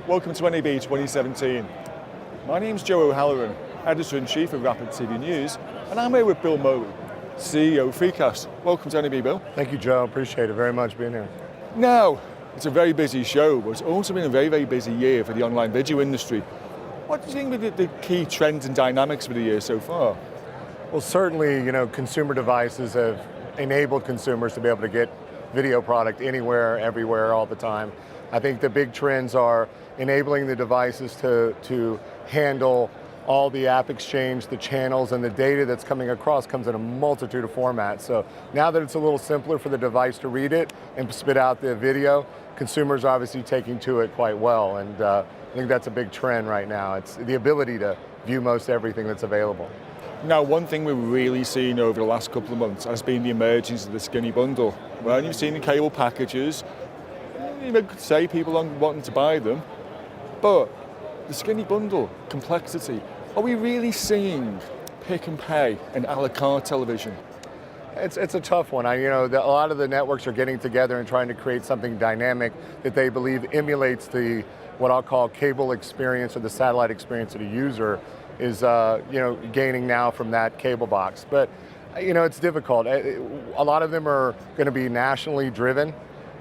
Welcome to NAB 2017. My name's Joe O'Halloran, Editor-in-Chief of Rapid TV News, and I'm here with Bill Mobley, CEO of Freecast. Welcome to NAB, Bill. Thank you, Joe. Appreciate it very much being here. Now, it's a very busy show, but it's also been a very, very busy year for the online video industry. What do you think are the key trends and dynamics for the year so far? Well, certainly, consumer devices have enabled consumers to be able to get video product anywhere, everywhere, all the time. I think the big trends are enabling the devices to handle all the app exchange, the channels, and the data that's coming across comes in a multitude of formats. So now that it's a little simpler for the device to read it and spit out the video, consumers are obviously taking to it quite well, and I think that's a big trend right now. It's the ability to view most everything that's available. Now, one thing we've really seen over the last couple of months has been the emergence of the skinny bundle. Well, you've seen the cable packages, you could say people aren't wanting to buy them, but the skinny bundle complexity, are we really seeing pick and pay and a la carte television? It's a tough one. A lot of the networks are getting together and trying to create something dynamic that they believe emulates what I'll call cable experience or the satellite experience that a user is gaining now from that cable box. But it's difficult. A lot of them are going to be nationally driven.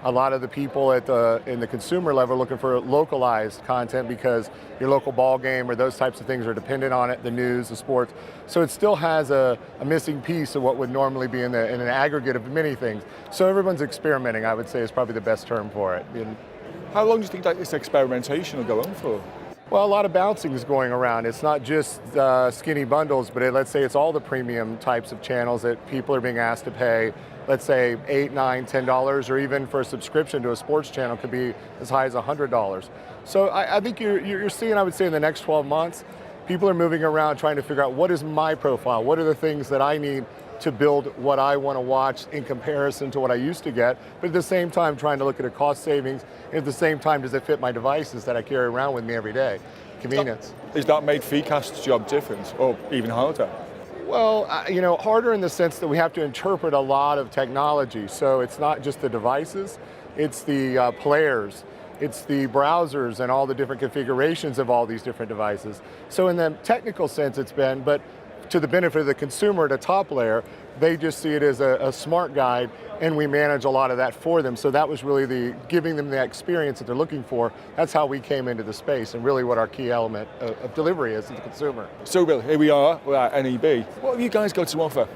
A lot of the people in the consumer level are looking for localized content because your local ball game or those types of things are dependent on it, the news, the sports. So it still has a missing piece of what would normally be in an aggregate of many things. So everyone's experimenting, I would say, is probably the best term for it. How long do you think that this experimentation will go on for? Well, a lot of bouncing is going around. It's not just skinny bundles, but let's say it's all the premium types of channels that people are being asked to pay, let's say $8, $9, $10, or even for a subscription to a sports channel could be as high as $100. So I think you're seeing, I would say in the next 12 months, people are moving around trying to figure out what is my profile, what are the things that I need to build what I want to watch in comparison to what I used to get, but at the same time trying to look at a cost savings, and at the same time does it fit my devices that I carry around with me every day? Convenience. Is that made Freecast's job different, or even harder? Well, harder in the sense that we have to interpret a lot of technology, so it's not just the devices, it's the players, it's the browsers and all the different configurations of all these different devices. So in the technical sense it's been, but to the benefit of the consumer at a top layer, they just see it as a smart guide, and we manage a lot of that for them. So that was really giving them the experience that they're looking for. That's how we came into the space, and really what our key element of delivery is to the consumer. So Bill, here we are, we're at NAB. What have you guys got to offer?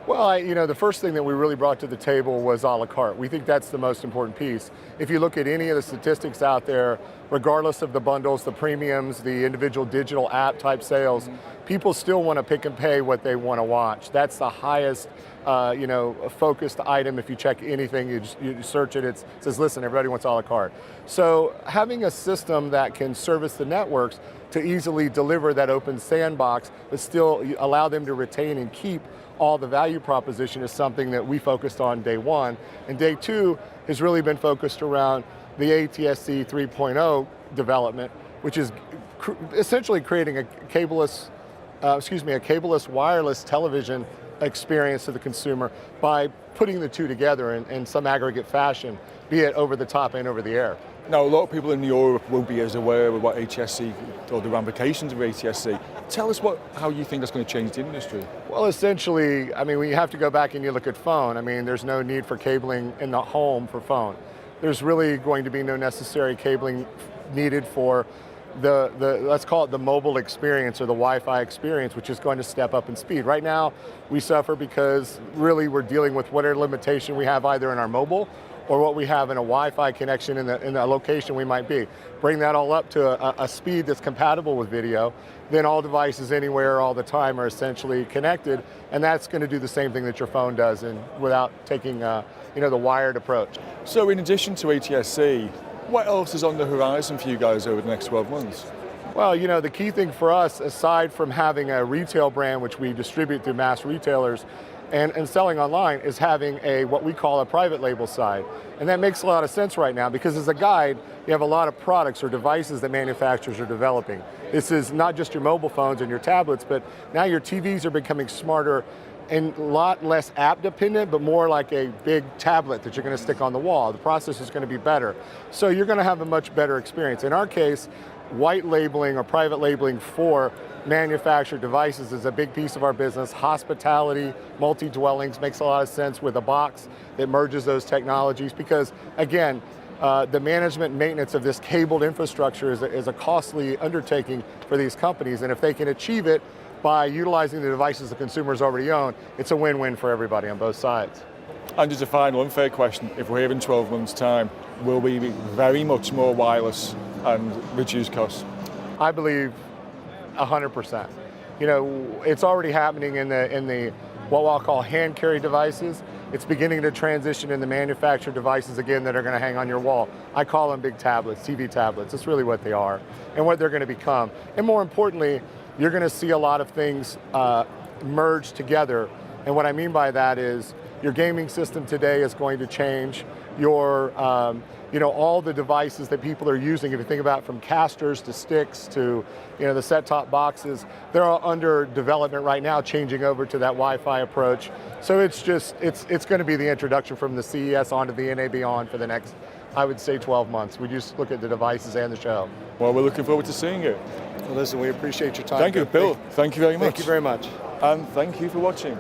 Well, the first thing that we really brought to the table was a la carte. We think that's the most important piece. If you look at any of the statistics out there, regardless of the bundles, the premiums, the individual digital app type sales, people still want to pick and pay what they want to watch. That's the highest focused item. If you check anything, you search it, it says, listen, everybody wants a la carte. So having a system that can service the networks to easily deliver that open sandbox, but still allow them to retain and keep all the value proposition is something that we focused on day one. And day two has really been focused around the ATSC 3.0 development, which is essentially creating a cableless wireless television experience to the consumer by putting the two together in some aggregate fashion, be it over the top and over the air. Now, a lot of people in Europe won't be as aware of what ATSC or the ramifications of ATSC. Tell us how you think that's going to change the industry. Well, essentially, when you have to go back and you look at phone, there's no need for cabling in the home for phone. There's really going to be no necessary cabling needed for let's call it the mobile experience or the Wi-Fi experience, which is going to step up in speed. Right now, we suffer because really we're dealing with whatever limitation we have either in our mobile or what we have in a Wi-Fi connection in the location we might be. Bring that all up to a speed that's compatible with video, then all devices anywhere all the time are essentially connected, and that's going to do the same thing that your phone does, and without taking the wired approach. So in addition to ATSC, what else is on the horizon for you guys over the next 12 months? Well, the key thing for us, aside from having a retail brand which we distribute through mass retailers, and selling online, is having what we call a private label side. And that makes a lot of sense right now because as a guide, you have a lot of products or devices that manufacturers are developing. This is not just your mobile phones and your tablets, but now your TVs are becoming smarter and a lot less app dependent, but more like a big tablet that you're going to stick on the wall. The process is going to be better. So you're going to have a much better experience. In our case, white labeling or private labeling for manufactured devices is a big piece of our business. Hospitality, multi-dwellings makes a lot of sense with a box that merges those technologies because, again, the management and maintenance of this cabled infrastructure is a costly undertaking for these companies, and if they can achieve it by utilizing the devices the consumers already own, it's a win-win for everybody on both sides. And just a final unfair question, if we're here in 12 months' time, will we be very much more wireless and reduce costs? I believe 100%. You know, it's already happening in the what I'll call hand carry devices. It's beginning to transition in the manufactured devices again that are going to hang on your wall. I call them big tablets, TV tablets. That's really what they are and what they're going to become. And more importantly, you're going to see a lot of things merge together. And what I mean by that is your gaming system today is going to change. Your, all the devices that people are using, if you think about from casters to sticks to, the set-top boxes, they're all under development right now, changing over to that Wi-Fi approach. So it's going to be the introduction from the CES onto the NAB on for the next, I would say, 12 months. We just look at the devices and the show. Well, we're looking forward to seeing it. Well, listen, we appreciate your time. Thank you, Bill. Thank you very much. Thank you very much. And thank you for watching.